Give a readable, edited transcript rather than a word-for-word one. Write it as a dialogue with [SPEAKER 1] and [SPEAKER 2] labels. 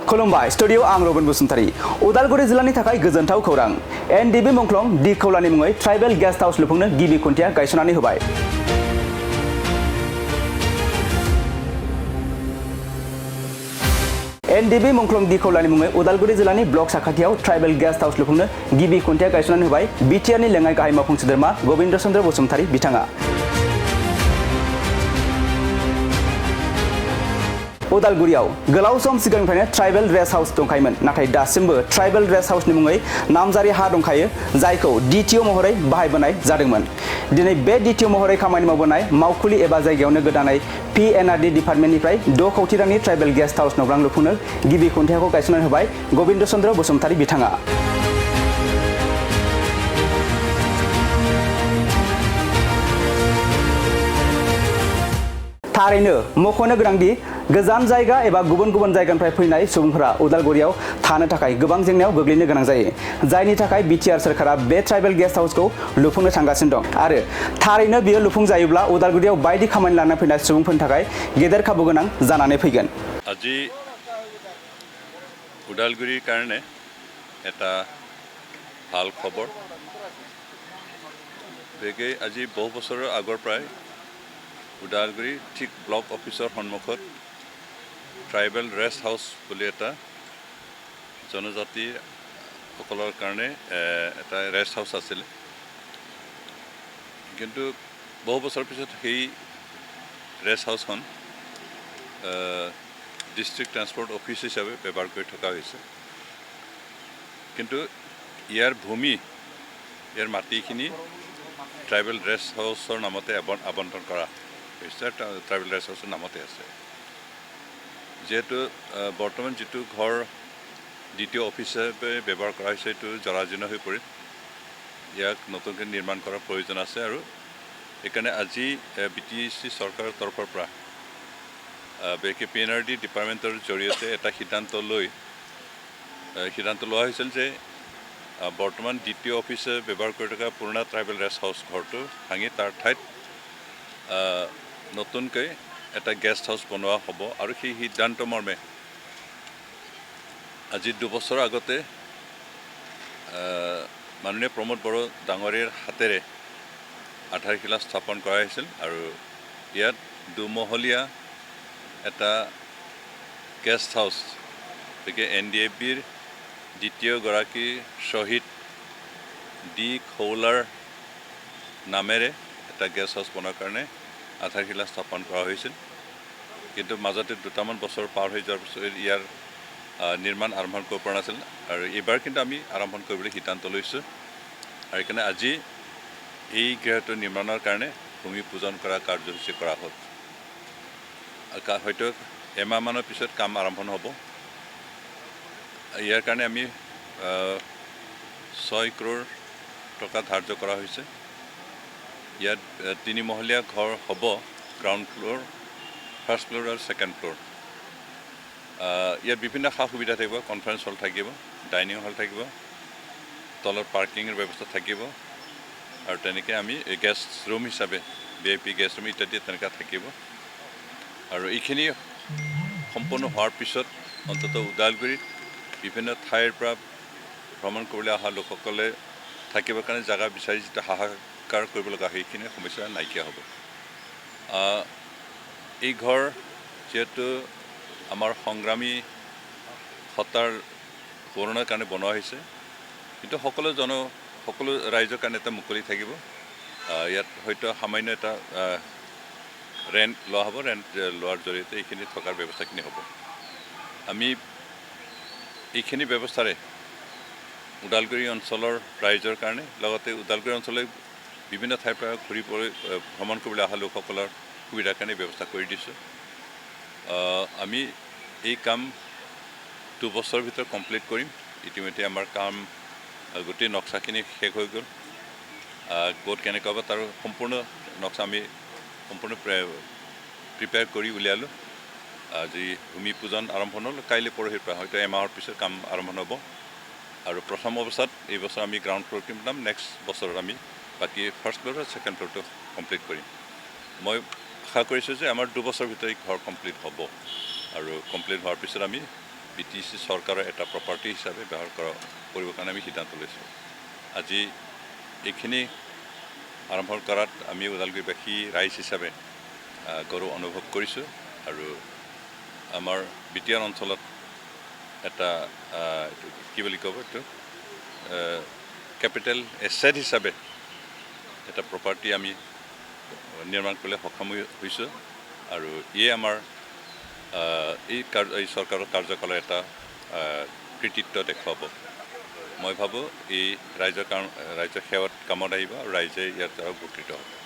[SPEAKER 1] खुलुमबाय स्टुडिअ आं रबिन बसुमतारी उदालगुरि जिल्लानि थाखाय गोजोनथाव खौरां एनडिबि मुंख्लं डि खौलानि मुङै ट्राइबेल गेस्ट हाउस लुफुंनो गिबि खुन्थिया गायसननानै होबाय। एनडिबि मुंख्लं डि खौलानि मुङै उदालगुरि जिल्लानि ब्लक साखाथियाव ट्राइबेल गेस्ट हाउस लुफुंनो गिबि खुन्थिया गायसननानै होबाय बिटिआरनि लेङाइ गाहाय मावफुं सोद्रोमा गबिन्द चन्द्र बसुमतारी बिथाङा। उदालगुरियाव गोलाव सम सिगांनिफ्रायनो ट्राइबेल रेस्ट हाउस दंखायोमोन नाथाय दासिमबो ट्राइबेल रेस्ट हाउसनि मुङै नामजारि हा दंखायो जायखौ डिटिअ महरै बाहायबोनाय जादोंमोन। दिनै बे डिटिअ महरै खामानि मावबोनाय मावखुलि एबा जायगायावनो गोदानै पिएनआरडि डिपार्टमेन्टनिफ्राय 6 कौटि रांनि ट्राइबेल गेस्ट हाउस नग्रां लुफुंनो गिबि खुन्थियाखौ गायसननानै होबाय गबिन्द चन्द्र बसुमतारी बिथाङा। थारैनो मख'नो गोनांदि गोजान जायगा एबा गुबुन गुबुन जायगानिफ्राय फैनाय सुबुंफोरा उदालगुरियाव थानो थाखाय गोबां जेंनायाव गोग्लैनो गोनां जायो जायनि थाखाय बिटिआर सोरखारा बे ट्राइबेल गेस्ट हाउसखौ लुफुंनो थांगासिनो दं आरो थारैनो बियो लुफुंजायोब्ला उदालगुरियाव बायदि खामानि लाना फैनाय सुबुंफोरनि थाखाय गेदेर खाबु गोनां जानानै फैगोन।
[SPEAKER 2] আজি উদালগুৰিৰ কাৰণে এটা ভাল খবৰ বেগে আজি বহু বছৰৰ আগৰ পৰাই উদালগুৰি ঠিক ব্লক অফিচৰ সন্মুখত ট্ৰাইবেল ৰেষ্ট হাউচ বুলি এটা জনজাতিসকলৰ কাৰণে এটা ৰেষ্ট হাউচ আছিল কিন্তু বহু বছৰ পিছত সেই ৰেষ্ট হাউচখন ডিষ্ট্ৰিক্ট ট্ৰান্সপৰ্ট অফিচ হিচাপে ব্যৱহাৰ কৰি থকা হৈছে কিন্তু ইয়াৰ ভূমি ইয়াৰ মাটিখিনি ট্ৰাইবেল ৰেষ্ট হাউচৰ নামতে আবণ্টন কৰা হৈছে ট্ৰাইবেল ৰেষ্ট হাউচৰ নামতে আছে যেহেতু বৰ্তমান যিটো ঘৰ দ্বিতীয় অফিচ হিচাপে ব্যৱহাৰ কৰা হৈছে এইটো জৰাজীৰ্ণ হৈ পৰিল ইয়াক নতুনকৈ নিৰ্মাণ কৰাৰ প্ৰয়োজন আছে আৰু সেইকাৰণে আজি বিটিচি চৰকাৰৰ তৰফৰ পৰা পিএনআৰডি ডিপাৰ্টমেণ্টৰ জৰিয়তে এটা সিদ্ধান্ত লোৱা হৈছিল যে বৰ্তমান দ্বিতীয় অফিচে ব্যৱহাৰ কৰি থকা পুৰণা ট্ৰাইবেল ৰেষ্ট হাউচ ঘৰটো ভাঙি তাৰ ঠাইত নতুনকৈ এটা গেষ্ট হাউচ বনোৱা হ'ব আৰু সেই সিদ্ধান্ত মৰ্মে আজি 2 বছৰ আগতে মাননীয় প্ৰমোদ বড়ো ডাঙৰীয়াৰ হাতেৰে আধাৰশিলা স্থাপন কৰা হৈছিল আৰু ইয়াত দুমহলীয়া এটা গেষ্ট হাউচ গতিকে এনডিএফবিৰ দ্বিতীয়গৰাকী শ্বহীদ ডি খৌলাৰ নামেৰে এটা গেষ্ট হাউচ বনোৱাৰ কাৰণে আধাৰশিলা স্থাপন কৰা হৈছিল কিন্তু মাজতে দুটামান বছৰ পাৰ হৈ যোৱাৰ পিছত ইয়াৰ নিৰ্মাণ আৰম্ভ কৰিব পৰা নাছিল আৰু এইবাৰ কিন্তু আমি আৰম্ভ কৰিবলৈ সিদ্ধান্ত লৈছোঁ আৰু সেইকাৰণে আজি এই গৃহটো নিৰ্মাণৰ কাৰণে ভূমি পূজন কৰা কাৰ্যসূচী কৰা হ'ল হয়তো এমাহমানৰ পিছত কাম আৰম্ভ হ'ব ইয়াৰ কাৰণে আমি 6 কৰোৰ টকা ধাৰ্য কৰা হৈছে ইয়াত 3 মহলীয়া ঘৰ হ'ব গ্ৰাউণ্ড ফ্ল'ৰ ফাৰ্ষ্ট ফ্ল'ৰ আৰু ছেকেণ্ড ফ্ল'ৰ ইয়াত বিভিন্ন সা সুবিধা থাকিব কনফাৰেঞ্চ হল থাকিব ডাইনিং হল থাকিব তলত পাৰ্কিঙৰ ব্যৱস্থা থাকিব আৰু তেনেকৈ আমি গেষ্ট ৰুম হিচাপে VIP গেষ্ট ৰুম ইত্যাদি তেনেকৈ থাকিব আৰু এইখিনি সম্পূৰ্ণ হোৱাৰ পিছত অন্ততঃ উদালগুৰিত বিভিন্ন ঠাইৰ পৰা ভ্ৰমণ কৰিবলৈ অহা লোকসকলে থাকিবৰ কাৰণে জাগা বিচাৰি যিটো হাহাকাৰ কৰিব লগা সেইখিনি সমস্যা নাইকিয়া হ'ব এই ঘৰ যিহেতু আমাৰ সংগ্ৰামী সত্তাৰ সোঁৱৰণৰ কাৰণে বনোৱা হৈছে কিন্তু সকলো ৰাইজৰ কাৰণে এটা মুকলি থাকিব ইয়াত হয়তো সামান্য এটা ৰেণ্ট লোৱা হ'ব ৰেণ্ট লোৱাৰ জৰিয়তে এইখিনি থকাৰ ব্যৱস্থাখিনি হ'ব আমি এইখিনি ব্যৱস্থাৰে উদালগুৰি অঞ্চলৰ ৰাইজৰ কাৰণে লগতে উদালগুৰি অঞ্চলৈ বিভিন্ন ঠাইৰ পৰা ভ্ৰমণ কৰিবলৈ অহা লোকসকলৰ সুবিধাৰ কাৰণে ব্যৱস্থা কৰি দিছোঁ আমি এই কাম 2 বছৰৰ ভিতৰত কমপ্লিট কৰিম ইতিমধ্যে আমাৰ কাম গোটেই নক্সাখিনি শেষ হৈ গ'ল ক'ত কেনেকুৱা হ'ব তাৰ সম্পূৰ্ণ নক্সা আমি সম্পূৰ্ণ প্ৰিপেয়াৰ কৰি উলিয়ালোঁ আজি ভূমি পূজন আৰম্ভ হ'ল কাইলৈ পৰহিৰ পৰা হয়তো এমাহৰ পিছত কাম আৰম্ভ হ'ব আৰু প্ৰথম অৱস্থাত এই বছৰ আমি গ্ৰাউণ্ড ফ্ল'ৰ কিনাম নেক্সট বছৰত আমি বাকী ফাৰ্ষ্ট ফ্ল'ৰ আৰু ছেকেণ্ড ফ্ল'ৰটো কমপ্লিট কৰিম মই আশা কৰিছোঁ যে আমাৰ 2 বছৰৰ ভিতৰত ঘৰ কমপ্লিট হ'ব আৰু কমপ্লিট হোৱাৰ পিছত আমি BTC চৰকাৰৰ এটা প্ৰপাৰ্টি হিচাপে ব্যৱহাৰ কৰিবৰ কাৰণে আমি সিদ্ধান্ত লৈছোঁ আজি এইখিনি আৰম্ভ কৰাত আমি ওদালগুৰিবাসী ৰাইজ হিচাপে গৌৰৱ অনুভৱ কৰিছোঁ আৰু আমাৰ বিটিআৰ অঞ্চলত এটা কি বুলি ক'ব এইটো কেপিটেল এছেট হিচাপে এটা প্ৰপাৰ্টি আমি নিৰ্মাণ কৰিবলৈ সক্ষম হৈছোঁ আৰু ইয়ে আমাৰ এই চৰকাৰৰ কাৰ্যকালৰ এটা কৃতিত্ব দেখুৱাব মই ভাবোঁ এই ৰাইজৰ সেৱাত কামত আহিব আৰু ৰাইজে ইয়াৰ দ্বাৰা উপকৃত হ'ব